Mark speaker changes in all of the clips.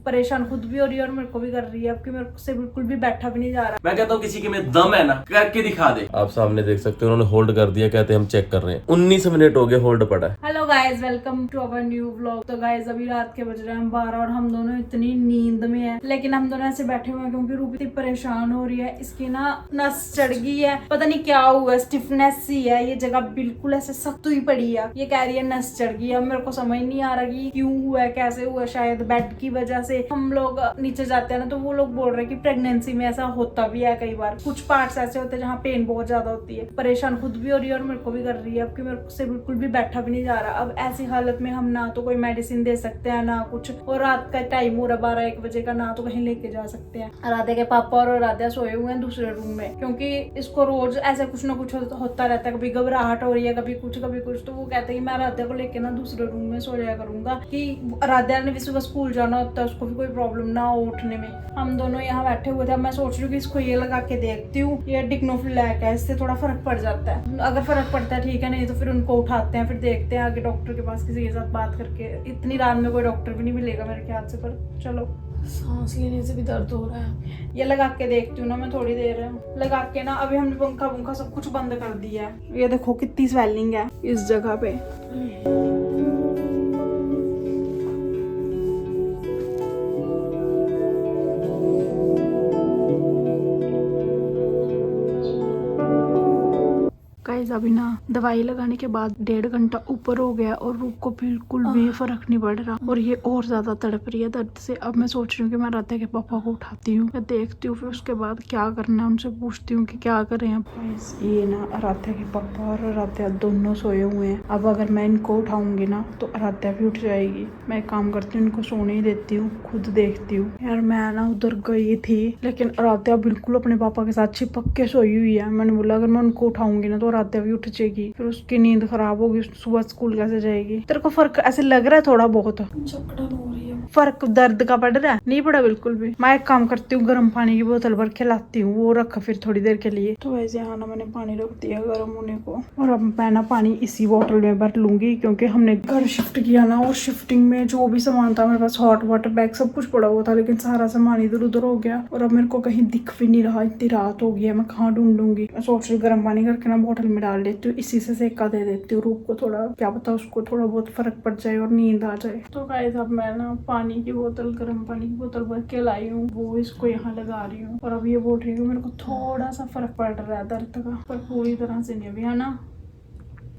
Speaker 1: परेशान खुद भी हो रही है और मेरे को भी कर रही है, अब कि मेरे से बिल्कुल भी बैठा भी नहीं जा रहा।
Speaker 2: मैं कहता हूँ किसी के में दम है ना, करके दिखा दे। आप सामने देख सकते हो, उन्होंने होल्ड कर दिया, कहते हैं हम चेक कर रहे हैं। 19 मिनट हो गए होल्ड पड़ा है।
Speaker 1: Hello guys, welcome to our new vlog. तो गाइज अभी रात के बज रहे हैं 12 और हम दोनों इतनी नींद में है, लेकिन हम दोनों ऐसे बैठे हुए हैं क्योंकि रूप इतनी परेशान हो रही है। इसकी ना नस चढ़ गई है, पता नहीं क्या हुआ है, स्टिफनेस सी है, ये जगह बिल्कुल ऐसे सख्त हुई पड़ी है। ये कह रही है नस चढ़ गई है। मेरे को समझ नहीं आ रहा कि क्यों हुआ है, कैसे हुआ है। शायद बेड की वजह से हम लोग नीचे जाते हैं ना, तो वो लोग बोल रहे हैं कि प्रेगनेंसी में ऐसा होता भी है कई बार। कुछ पार्ट्स ऐसे होते हैं जहाँ पेन बहुत ज्यादा होती है। परेशान खुद भी हो रही है और मेरे को भी कर रही है, अब कि मेरे से बिल्कुल भी बैठा भी नहीं जा रहा। अब ऐसी हालत में हम ना तो कोई मेडिसिन दे सकते हैं ना कुछ, और रात का टाइम हो रहा 12-1 बजे का, ना तो कहीं लेके जा सकते हैं। राधे के पापा और राधा सोए हुए हैं दूसरे रूम में, क्योंकि इसको रोज ऐसे कुछ ना कुछ होता रहता है। कभी घबराहट हो रही है, कभी कुछ कभी कुछ। तो वो कहते हैं कि मैं राधा को लेके ना दूसरे रूम में सो जाया करूंगा, कि राधा ने भी सुबह स्कूल जाना होता है, उसको भी कोई प्रॉब्लम ना हो उठने में। हम दोनों यहाँ बैठे हुए थे। मैं सोच रही हूँ कि इसको ये लगा के देखती हूँ, ये डिक्नोफिलैक है, इससे थोड़ा फर्क पड़ जाता है। अगर फर्क पड़ता है ठीक है, नहीं तो फिर उनको उठाते हैं, फिर देखते हैं आगे डॉक्टर के पास किसी के साथ बात करके। इतनी रात में कोई डॉक्टर भी नहीं मिलेगा मेरे ख्याल से, पर चलो। सांस लेने से भी दर्द हो रहा है। ये लगा के देखती हूँ ना मैं थोड़ी देर लगा के ना। अभी हमने पंखा सब कुछ बंद कर दिया है। ये देखो कितनी स्वेलिंग है इस जगह पे। गाइस अभी ना दवाई लगाने के बाद 1.5 घंटा ऊपर हो गया और रूप को बिल्कुल भी फर्क नहीं पड़ रहा, और ये और ज्यादा तड़प रही है दर्द से। अब मैं सोच रही हूँ कि मैं राधा के पापा को उठाती हूँ, मैं देखती हूँ, फिर उसके बाद क्या करना है उनसे पूछती हूँ कि क्या करें अब। गाइस ये ना राधा के पापा और राधा दोनों सोए हुए हैं। अब अगर मैं इनको उठाऊंगी ना तो राधा भी उठ जाएगी। मैं एक काम करती हूँ, इनको सोने ही देती हूँ, खुद देखती हूँ। यार मैं ना उधर गई थी, लेकिन राधा बिल्कुल अपने पापा के साथ चिपक के सोई हुई है। मैंने बोला अगर मैं उनको उठाऊंगी ना तो राधा भी उठ जाएगी, फिर उसकी नींद खराब होगी, सुबह स्कूल कैसे जाएगी। तेरे को फर्क ऐसे लग रहा है थोड़ा बहुत? जकड़न हो रही है। फर्क दर्द का पड़ रहा है? नहीं पड़ा बिल्कुल भी। मैं एक काम करती हूँ, गर्म पानी की बोतल भर के लाती हूँ, वो रखा फिर थोड़ी देर के लिए। तो वैसे यहाँ ना मैंने पानी रख दिया गर्म होने को, और अब मैं ना पानी इसी बोतल में भर लूंगी, क्योंकि हमने घर शिफ्ट किया ना, और शिफ्टिंग में जो भी सामान था मेरे पास, हॉट वाटर बैग सब कुछ पड़ा हुआ था, लेकिन सारा सामान इधर उधर हो गया, और अब मेरे को कहीं दिख भी नहीं रहा। इतनी रात हो गई है, मैं कहाँ ढूंढूंगी। मैं सोच रही गर्म पानी करके ना बोतल में डाल लेती हूँ, इसी से सेका दे देती हूँ रूप को, थोड़ा क्या पता उसको थोड़ा बहुत फर्क पड़ जाए और नींद आ जाए। तो गाइस अब मैं ना पानी की बोतल, गर्म पानी की बोतल भर के लाई हूँ, वो इसको यहाँ लगा रही हूँ, और अब ये बोल रही हूँ मेरे को थोड़ा सा फर्क पड़ रहा है दर्द का, पर पूरी तरह से नहीं अभी, है ना।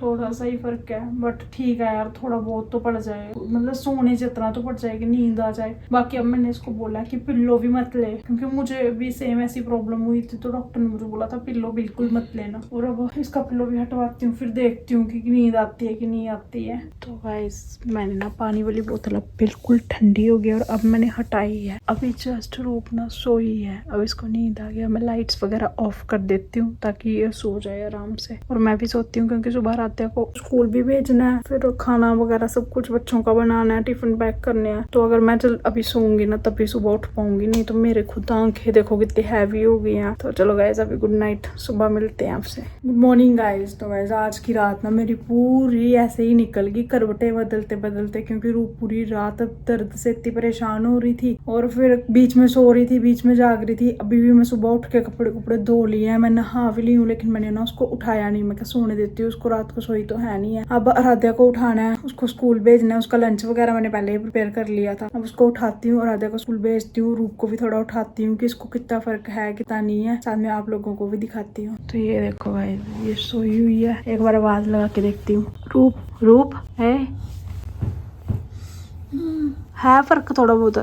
Speaker 1: थोड़ा सा ही फर्क है, बट ठीक है यार, थोड़ा बहुत तो पड़ जाए, मतलब सोने जितना तो पड़ जाएगी, नींद आ जाए। बाकी अब मैंने इसको बोला कि पिल्लो भी मत ले, क्योंकि मुझे भी सेम ऐसी प्रॉब्लम हुई थी, तो डॉक्टर ने मुझे बोला था पिल्लो बिल्कुल मत लेना। और अब इसका पिल्लो भी हटवाती हूँ, फिर देखती हूँ कि नींद आती है कि नहीं आती है। तो गाइस मैंने ना पानी वाली बोतल अब बिल्कुल ठंडी हो गई, और अब मैंने हटाई है। अभी जस्ट रूप ना सोई है, अब इसको नींद आ गया। मैं लाइट्स वगैरह ऑफ कर देती हूँ ताकि ये सो जाए आराम से, और मैं भी सोती हूँ, क्योंकि सुबह रात को स्कूल भी भेजना है, फिर खाना वगैरह सब कुछ बच्चों का बनाना है, टिफिन पैक करने हैं। तो अगर मैं अभी सोऊंगी ना तभी सुबह उठ पाऊंगी, नहीं तो मेरे खुद आंखें देखो कितनी हैवी हो गई हैं। तो चलो गाइस अभी गुड नाइट, सुबह मिलते हैं आपसे। Good morning guys. तो गाइस आज की रात ना मेरी पूरी ऐसे ही निकल गई, करवटें बदलते बदलते, क्योंकि रूप पूरी रात दर्द से इतनी परेशान हो रही थी, और फिर बीच में सो रही थी, बीच में जाग रही थी। अभी भी मैं सुबह उठ के कपड़े धो लिए हैं, मैं नहा भी ली हूँ, लेकिन मैंने ना उसको उठाया नहीं। मैं क्या सोने देती हूँ उसको, रात को सोई तो है नहीं है। अब आराध्या को उठाना है, उसको स्कूल भेजना है, उसका लंच वगैरह मैंने पहले ही प्रिपेयर कर लिया था। अब उसको उठाती हूँ, आराध्या को स्कूल भेजती हूँ, रूप को भी थोड़ा उठाती हूँ कि इसको कितना फर्क है कितना नहीं है, साथ में आप लोगों को भी दिखाती हूँ। तो ये देखो भाई, ये सोई हुई है, एक बार आवाज लगा के देखती हूँ। रूप रूप है फर्क थोड़ा बहुत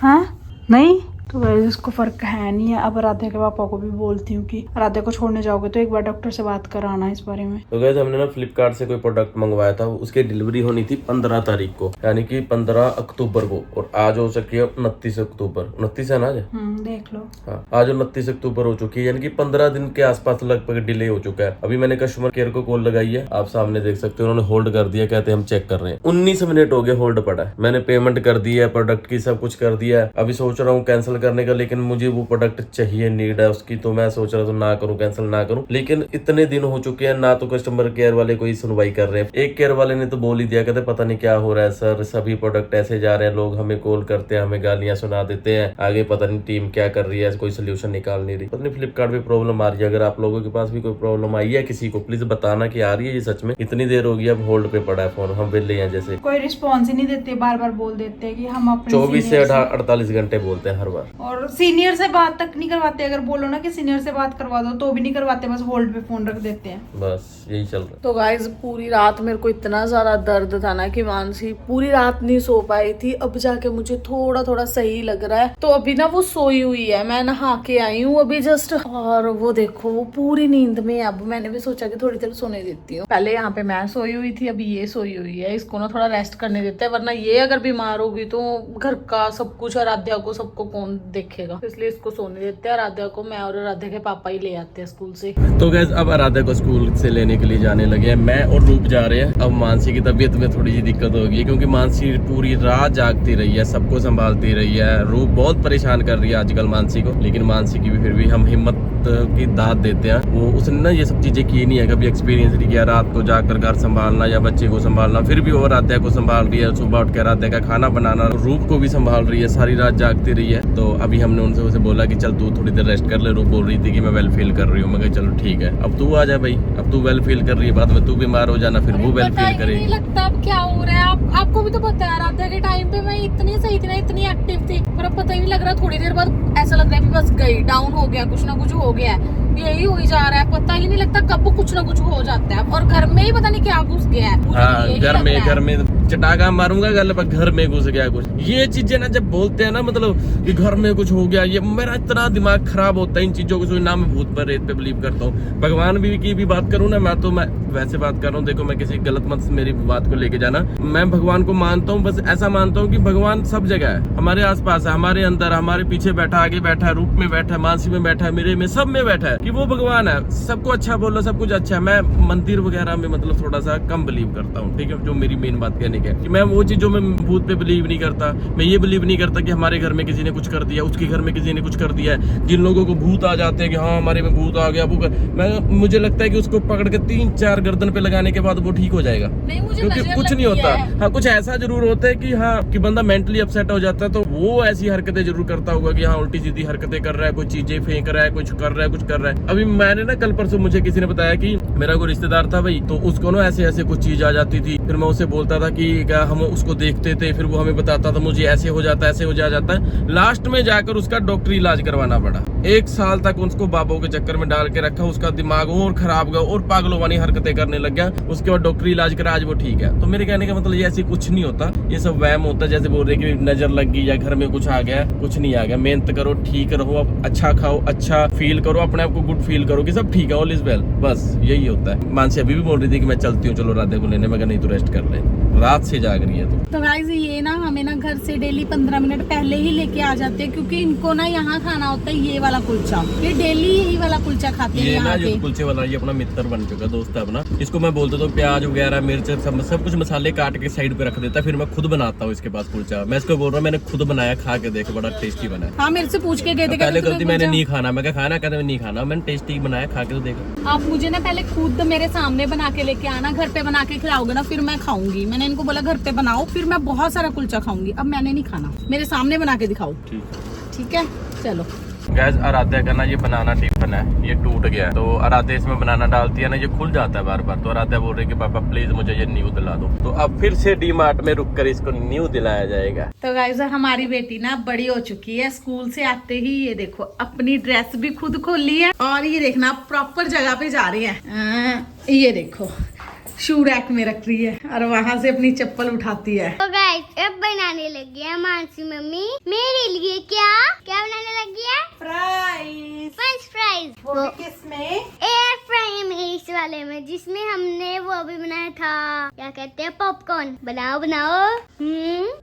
Speaker 1: है नहीं? तो वैसे इसको फर्क है नहीं है। अब राधे के पापा को भी बोलती हूँ कि राधे को छोड़ने जाओगे तो एक बार डॉक्टर से बात कराना इस बारे में।
Speaker 2: तो गाइस हमने ना फ्लिपकार्ट से कोई प्रोडक्ट मंगवाया था, उसकी डिलीवरी होनी थी 15 तारीख को, यानी कि 15 अक्टूबर को, और आज हो चुकी है 29 अक्टूबर। 29 है ना आज?
Speaker 1: देख लो।
Speaker 2: हाँ, आज 29 अक्टूबर हो चुकी है, यानी कि 15 दिन के आसपास लगभग डिले हो चुका है। अभी मैंने कस्टमर केयर को कॉल लगाई है, आप सामने देख सकते हो, उन्होंने होल्ड कर दिया, कहते हैं हम चेक कर रहे हैं। 19 मिनट हो गए होल्ड पड़ा है। मैंने पेमेंट कर दी है, प्रोडक्ट की सब कुछ कर दिया है। अभी सोच रहा हूँ कैंसिल करने का, लेकिन मुझे वो प्रोडक्ट चाहिए, नीड है उसकी, तो मैं सोच रहा था ना करूं, कैंसिल ना करूं। लेकिन इतने दिन हो चुके हैं ना, तो कस्टमर केयर वाले कोई सुनवाई कर रहे हैं। एक केयर वाले ने तो बोल ही दिया, कहते पता नहीं क्या हो रहा है सर, सभी प्रोडक्ट ऐसे जा रहे हैं, लोग हमें कॉल करते हैं, हमें गालियां सुना देते हैं, आगे पता नहीं टीम क्या कर रही है, कोई सोल्यूशन निकाल नहीं रही। पता नहीं फ्लिपकार्ट पे प्रॉब्लम आ रही है। अगर आप लोगों के पास भी कोई प्रॉब्लम आई है किसी को, प्लीज बताना कि आ रही है ये सच में। इतनी देर होगी, अब होल्ड पे पड़ा है फोन, हम वेले हैं जैसे।
Speaker 1: कोई रिस्पॉन्स ही नहीं देते, बार बार बोल देते हैं कि हम अपने
Speaker 2: 24 से 48 घंटे बोलते हैं हर बार,
Speaker 1: और सीनियर से बात तक नहीं करवाते। अगर बोलो ना कि सीनियर से बात करवा दो तो भी नहीं करवाते, बस होल्ड पे फोन रख देते हैं।
Speaker 2: बस यही चल रहा है।
Speaker 3: तो गाइज पूरी रात मेरे को इतना ज्यादा दर्द था ना कि मानसी पूरी रात नहीं सो पाई थी। अब जाके मुझे थोड़ा थोड़ा सही लग रहा है। तो अभी ना वो सोई हुई है, मैं नहा के आई हूँ अभी जस्ट, और वो देखो वो पूरी नींद में। अब मैंने भी सोचा कि थोड़ी देर सोने देती हूँ। पहले यहाँ पे मैं सोई हुई थी, अभी ये सोई हुई है, इसको ना थोड़ा रेस्ट करने देते हैं, वरना ये अगर बीमार होगी तो घर का सब कुछ, आराध्या को सबको कौन देखेगा, इसलिए इसको सोने देते हैं। आराध्या को मैं और आराध्या के पापा ही ले आते हैं स्कूल से।
Speaker 2: तो गैस अब आराध्या को स्कूल से लेने के लिए जाने लगे हैं, मैं और रूप जा रहे हैं। अब मानसी की तबीयत में थोड़ी सी दिक्कत होगी, क्योंकि मानसी पूरी रात जागती रही है, सबको संभालती रही है। रूप बहुत परेशान कर रही है आजकल मानसी को, लेकिन मानसी की भी फिर भी हम हिम्मत की दाद देते हैं। वो उसने ना ये सब चीजें की नहीं है, कभी एक्सपीरियंस नहीं किया रात को जाकर घर संभालना या बच्चे को संभालना, फिर भी वो आराध्या को संभाल रही है। सुबह उठ के आराध्या का खाना बनाना, रूप को भी संभाल रही है, सारी रात जागती रही है। तो अभी हमने उनसे बोला कि चल तू थोड़ी देर रेस्ट कर ले। रूप बोल रही थी कि मैं वेल फील कर रही हूँ। मैं चलो ठीक है, अब तू आ जा भाई, अब तू वेल फील कर रही है, बाद में तू बीमार हो जाना, फिर वो वेल फील करेगी।
Speaker 3: नहीं लगता अब क्या हो रहा है। आपको भी तो पता है आराध्या के टाइम पे मैं इतनी सही थी ना, इतनी एक्टिव थी, पर अब पता ही नहीं लग रहा। थोड़ी देर बाद ऐसा लग रहा है कि बस गई, डाउन हो गया, कुछ ना कुछ हो गया है, यही हो ही जा रहा है। पता ही नहीं लगता कब कुछ ना कुछ हो जाता है, और घर में ही पता नहीं क्या घुस गया है।
Speaker 2: हाँ, घर में चटाका मारूंगा गल पर घर में घुस गया कुछ। ये चीजें ना जब बोलते हैं ना, मतलब कि घर में कुछ हो गया, ये मेरा इतना दिमाग खराब होता है इन चीजों को। ना मैं भूत पर रेत पे बिलीव करता हूँ। भगवान भी की भी बात करूँ ना, मैं वैसे बात कर रहा हूँ। देखो मैं किसी गलत मत मेरी बात को लेके जाना, मैं भगवान को मानता हूँ, बस ऐसा मानता हूँ कि भगवान सब जगह है, हमारे आसपास है, हमारे अंदर, हमारे पीछे बैठा, आगे बैठा है, रूप में बैठा है, मानसी में बैठा है, मेरे में, सब में बैठा है, कि वो भगवान है। सबको अच्छा बोलो, सब कुछ अच्छा है। मैं मंदिर वगैरह में मतलब थोड़ा सा कम बिलीव करता हूँ, ठीक है। जो मेरी मेन बात कहने की है कि मैं वो चीजों में भूत पे बिलीव नहीं करता। मैं ये बिलीव नहीं करता कि हमारे घर में किसी ने कुछ कर दिया, उसके घर में किसी ने कुछ कर दिया है। जिन लोगों को भूत आ जाते हैं कि हाँ हमारे में भूत आ गया, मुझे लगता है कि उसको पकड़ के 3-4 गर्दन पे लगाने के बाद वो ठीक हो जाएगा, क्योंकि कुछ नहीं होता। हाँ, कुछ ऐसा जरूर होता है कि हाँ कि बंदा मेंटली अपसेट हो जाता है, तो वो ऐसी हरकतें जरूर करता होगा कि हाँ उल्टी सीधी हरकतें कर रहा है, कोई चीजें फेंक रहा है, कुछ कर रहा है, कुछ कर रहा है। अभी मैंने ना कल परसों मुझे किसी ने बताया कि मेरा कोई रिश्तेदार था भाई, तो उसको ना ऐसे ऐसे कुछ चीज आ जाती थी। फिर मैं उसे बोलता था कि क्या हम उसको देखते थे, फिर वो हमें बताता था मुझे ऐसे हो जाता है, ऐसे हो जाता है। लास्ट में जाकर उसका डॉक्टरी इलाज करवाना पड़ा। 1 साल तक उसको बाबों के चक्कर में डाल के रखा, उसका दिमाग और खराब गया और पागलों वाली हरकतें करने लग गया। उसके बाद डॉक्टरी इलाज करा, आज वो ठीक है। तो मेरे कहने का मतलब ये ऐसे कुछ नहीं होता, ये सब वहम होता है। जैसे बोल रहे कि नजर लग गई या घर में कुछ आ गया, कुछ नहीं आ गया। मेहनत करो, ठीक रहो, अच्छा खाओ, अच्छा फील करो, अपने आप को गुड फील करो कि सब ठीक है, ऑल इज वेल, बस यही होता है। मानसी अभी भी बोल रही थी कि मैं चलती हूँ, चलो राधे को लेने। मैं नहीं, तो रेस्ट कर ले, रात से जाग रही है।
Speaker 3: तो गाइस ये ना हमें ना घर से डेली 15 मिनट पहले ही लेके आ जाते हैं, क्योंकि इनको ना यहाँ खाना होता है ये वाला कुलचा। ये डेली यही वाला कुलचा खाते हैं।
Speaker 2: ये ना
Speaker 3: यहाँ
Speaker 2: जो
Speaker 3: पे
Speaker 2: कुलचे वाला ये अपना मित्र बन चुका, दोस्त है अपना। इसको मैं बोलता हूँ प्याज वगैरह, मिर्च, सब कुछ मसाले काट के साइड पे रख देता है, फिर मैं खुद बनाता हूँ इसके पास कुलचा। मैं इसको बोल रहा हूँ मैंने खुद बनाया, खा के देख, बड़ा टेस्टी बना है।
Speaker 3: हाँ, मेरे से पूछ के गए थे,
Speaker 2: पहले गलती मैंने नहीं खाना, मैं खाना कहते नहीं खाना, मैंने टेस्टी बनाया, खा के तो देखा।
Speaker 3: आप मुझे ना पहले खुद मेरे सामने बना के लेके आना, घर पे बना के खिलाओगे ना, फिर मैं खाऊंगी। मैंने इनको बोला घर पे बनाओ, फिर मैं बहुत सारा कुलचा खाऊंगी। अब मैंने नहीं खाना, मेरे सामने बना के दिखाओ, ठीक है। चलो
Speaker 2: गैस, आराध्या का ना ये बनाना टिफिन है, ये टूट गया है। तो आराध्या इसमें बनाना डालती है ना, ये खुल जाता है बार बार। तो आराध्या बोल रही है कि पापा प्लीज मुझे ये न्यू दिला दो। तो अब फिर से डी-मार्ट में रुक कर इसको न्यू दिलाया जाएगा।
Speaker 3: तो गाइस हमारी बेटी ना बड़ी हो चुकी है। स्कूल से आते ही ये देखो अपनी ड्रेस भी खुद खोल ली है, और ये देखना प्रॉपर जगह पे जा रही है। ये देखो शू रैक में रख रही है, और वहाँ से अपनी चप्पल उठाती है।
Speaker 4: तो गाइस अब बनाने लगी है मानसी मम्मी मेरे लिए क्या बनाने लगी है?
Speaker 1: फ्राइज।
Speaker 4: French fries.
Speaker 1: वो किसमें?
Speaker 4: एयर फ्राई में, इस वाले में, जिसमें हमने वो भी बनाया था, क्या कहते हैं, पॉपकॉर्न। बनाओ।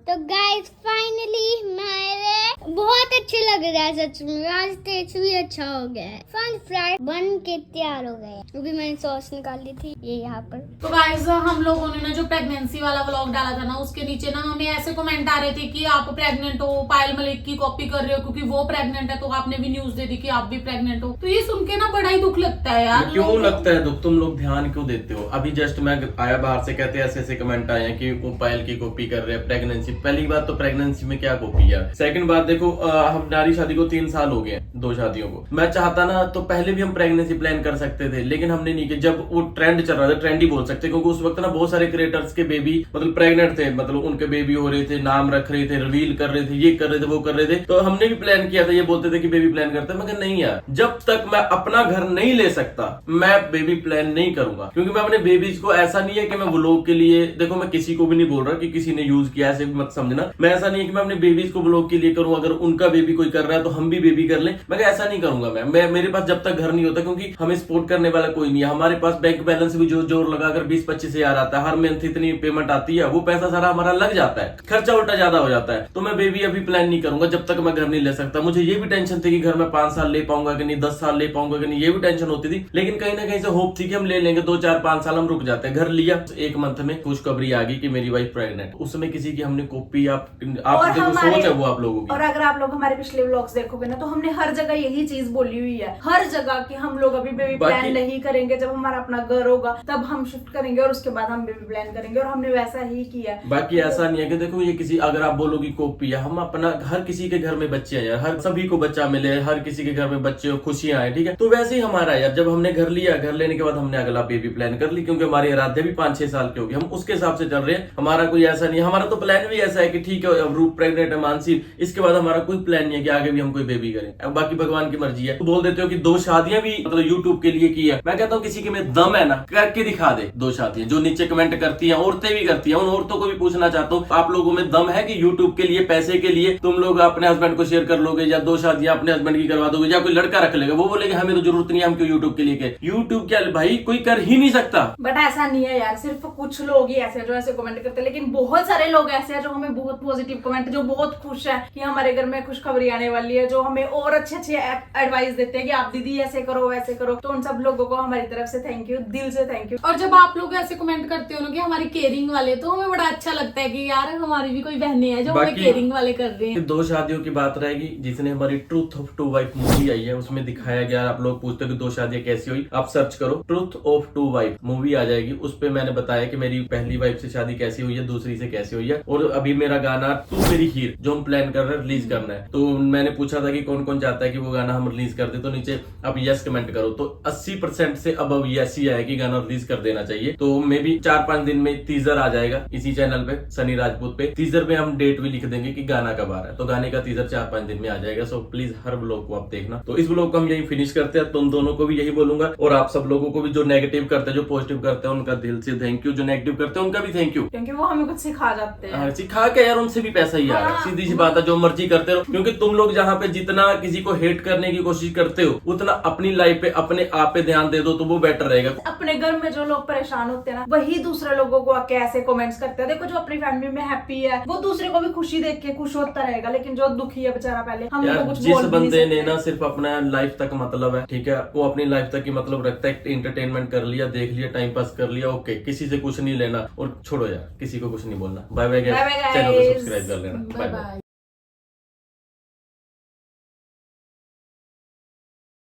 Speaker 4: तो गाइस फाइनली मेरे बहुत बहुत अच्छे लग रहा है सच में। आज टेस्ट भी अच्छा हो गया है। फन फ्राई बन के तैयार हो गए। अभी मैंने सॉस निकाल ली थी ये यहाँ पर।
Speaker 3: तो गाइस हम लोगों ने ना जो प्रेगनेंसी वाला व्लॉग डाला था ना, उसके नीचे ना हमें ऐसे कमेंट आ रहे थे कि आप प्रेग्नेंट हो, पायल मलिक की कॉपी कर रहे हो क्योंकि वो प्रेग्नेंट है, तो आपने भी न्यूज दे दी कि आप भी प्रेग्नेंट हो। तो ये सुन के ना बड़ा ही दुख लगता है यार।
Speaker 2: क्यों लगता है दुख? तुम लोग ध्यान क्यों देते हो? अभी जस्ट मैं आया बाहर से, कहते ऐसे ऐसे कमेंट आए हैं कि वो पायल की कॉपी कर रहे हैं प्रेगनेंसी। पहली बात तो प्रेगनेंसी में क्या कॉपी है। सेकंड बात देखो, हमारी शादी को 3 साल हो गए, 2 शादियों को। मैं चाहता ना तो पहले भी हम प्रेगनेंसी प्लान कर सकते थे, लेकिन हमने नहीं किया। जब वो ट्रेंड चल रहा था, ट्रेंड ही बोल सकते, क्योंकि उस वक्त ना बहुत सारे क्रिएटर्स के बेबी मतलब प्रेग्नेंट थे, मतलब उनके बेबी हो रहे थे, नाम रख रहे थे, रिवील कर रहे थे, ये कर रहे थे, वो कर रहे थे। तो हमने भी प्लान किया था, ये बोलते थे कि बेबी प्लान करते हैं। मैं नहीं यार, जब तक मैं अपना घर नहीं ले सकता मैं बेबी प्लान नहीं करूंगा। क्योंकि मैं अपने बेबीज को, ऐसा नहीं है कि मैं व्लॉग के लिए, देखो मैं किसी को भी नहीं बोल रहा कि किसी ने यूज किया, ऐसे मत समझना। मैं ऐसा नहीं है कि मैं अपने बेबीज को व्लॉग के लिए करूं, अगर उनका बेबी कोई कर रहा है तो हम भी बेबी कर लें। मैं ऐसा नहीं करूंगा। मैं मेरे पास जब तक घर नहीं होता, क्योंकि हमें सपोर्ट करने वाला कोई नहीं है। हमारे पास बैंक बैलेंस भी जोर लगाकर 20-25 हजार आता है, हर मंथ इतनी पेमेंट आती है, वो पैसा सारा हमारा लग जाता है, खर्चा उल्टा ज्यादा हो जाता है। तो मैं बेबी अभी प्लान नहीं करूंगा जब तक मैं घर नहीं ले सकता। मुझे ये भी टेंशन थी कि घर में 5 साल ले पाऊंगा कि नहीं, 10 साल ले पाऊंगा कि नहीं, ये भी टेंशन होती थी। लेकिन कहीं ना कहीं से होप थी कि हम ले लेंगे, 2, 4, 5 साल हम रुक जाते हैं। घर लिया, 1 मंथ में खुशखबरी आ गई कि मेरी वाइफ प्रेग्नेंट। उसमें किसी की हमने कॉपी, आप देखो सोच है वो आप लोगों की।
Speaker 5: और अगर आप लोग हमारे पिछले व्लॉग्स देखोगे ना, तो हमने हर जगह यही चीज बोली हुई है, हर जगह कि हम लोग अभी बेबी प्लान नहीं करेंगे। जब हमारा अपना घर होगा तब हम शिफ्ट करेंगे और उसके बाद हम बेबी प्लान करेंगे, और हमने वैसा ही किया।
Speaker 2: बाकी ऐसा नहीं है कि देखो ये किसी, अगर आप बोलोगी कॉपी है, हम अपना, हर किसी के घर में बच्चे हैं यार, हर सभी को बच्चा मिले, हर किसी के घर में बच्चे हो, खुशियां आए, ठीक है। तो वैसे ही हमारा यार, जब हमने घर लिया, घर लेने के बाद हमने अगला बेबी प्लान कर ली, क्योंकि हमारी आराध्या भी 5-6 साल की होगी, हम उसके हिसाब से चल रहे हैं। हमारा कोई ऐसा नहीं है, हमारा तो प्लान भी ऐसा है कि ठीक है अब रूप प्रेग्नेंट है, मानसी, इसके बाद हमारा कोई प्लान नहीं है कि आगे भी हम कोई बेबी करें। अब बाकी भगवान की मर्जी है। तो बोल देते हो कि 2 शादियां भी मतलब यूट्यूब के लिए की है। मैं कहता हूँ किसी के में दम है ना, करके दिखा दे 2 शादियां। जो नीचे कमेंट करती हैं, औरतें भी करती हैं, उन औरतों को भी पूछना चाहता हूँ, आप लोगों में दम है कि यूट्यूब के लिए, पैसे के लिए तुम लोग अपने हस्बैंड को शेयर कर लोगे, या 2 शादियां अपने हस्बैंड की करवा दोगे, या कोई लड़का रख लेगा, वो बोलेगा हमें तो जरूरत नहीं है, हम क्यों यूट्यूब के लिए। यूट्यूब क्या भाई कोई कर ही नहीं सकता।
Speaker 5: बट ऐसा नहीं है यार, सिर्फ कुछ लोग ही ऐसे जो ऐसे कमेंट करते हैं, लेकिन बहुत सारे लोग ऐसे हैं जो हमें बहुत पॉजिटिव कमेंट, जो बहुत खुश है कि हमारे घर में खुशखबरी आने वाली है, जो हमें और अच्छे एडवाइस देते हैं कि आप दीदी ऐसे करो, वैसे करो। तो उन सब लोगों को हमारी तरफ से थैंक यू, दिल से थैंक यू।
Speaker 3: और जब आप लोग ऐसे कमेंट करते हो ना कि हमारी केयरिंग वाले, तो हमें बड़ा अच्छा लगता है कि यार हमारी भी कोई बहनें हैं जो हमें केयरिंग वाले कर रहे हैं।
Speaker 2: 2 शादियों की बात रहेगी, जिसने हमारी ट्रूथ ऑफ 2 वाइफ मूवी आई है, उसमें दिखाया गया। आप लोग पूछते हो कि 2 शादियां कैसी हुई, आप सर्च करो, ट्रूथ ऑफ 2 वाइफ मूवी आ जाएगी। उस पे मैंने बताया कि मेरी पहली वाइफ से शादी कैसी हुई है, दूसरी से कैसी हुई है। और अभी मेरा गाना तू मेरी हीर जो हम प्लान कर रहे हैं रिलीज करना है, तो मैंने पूछा था कि कौन कौन चाहता है कि वो गाना हम रिलीज कर दे, तो नीचे आप यस कमेंट करो। तो 80% से अब यस ही है कि गाना रिलीज कर देना चाहिए। तो मे बी 4-5 दिन में टीजर आ जाएगा इसी चैनल पे, सनी राजपूत पे। टीजर पे हम डेट भी लिख देंगे कि गाना कब आ रहा है, तो गाने का टीजर 4-5 दिन में आ जाएगा। सो प्लीज हर ब्लॉग को आप देखना। तो इस ब्लॉग को हम यही फिनिश करते हैं। तुम दोनों को भी यही बोलूंगा, और आप सब लोगों को भी, जो नेगेटिव करते हैं, जो पॉजिटिव करते हैं, उनका दिल से थैंक यू, जो नेगेटिव करते हैं उनका भी थैंक यू,
Speaker 5: क्योंकि वो हमें कुछ सिखा जाते हैं।
Speaker 2: सिखा के यार उनसे भी पैसा ही आ रहा है। सीधी सी बात है, जो मर्जी करते रहो। क्योंकि तुम लोग जहाँ पे जितना किसी को हेट करने की कोशिश करते हो, उतना अपनी लाइफ पे, अपने आप पे ध्यान दे दो, तो वो बेटर रहेगा।
Speaker 5: अपने घर में जो लोग परेशान होते हैं ना, वही दूसरे लोगों को आके ऐसे कमेंट्स करते हैं। देखो जो अपनी फैमिली में हैप्पी है, वो दूसरे को भी खुशी देख के खुश होता रहेगा, लेकिन जो दुखी है बेचारा, पहले हम
Speaker 2: यार
Speaker 5: तो कुछ
Speaker 2: जिस
Speaker 5: बोल भी नहीं
Speaker 2: बंदे ने
Speaker 5: सकते।
Speaker 2: ना सिर्फ अपना लाइफ तक मतलब है, ठीक है, वो अपनी लाइफ तक ही मतलब रखता है, एंटरटेनमेंट कर लिया, देख लिया, टाइम पास कर लिया, ओके, किसी से कुछ नहीं लेना, और छोड़ो यार, किसी को कुछ नहीं बोलना। बाय बाय, चैनल को सब्सक्राइब कर लेना। Bye bye.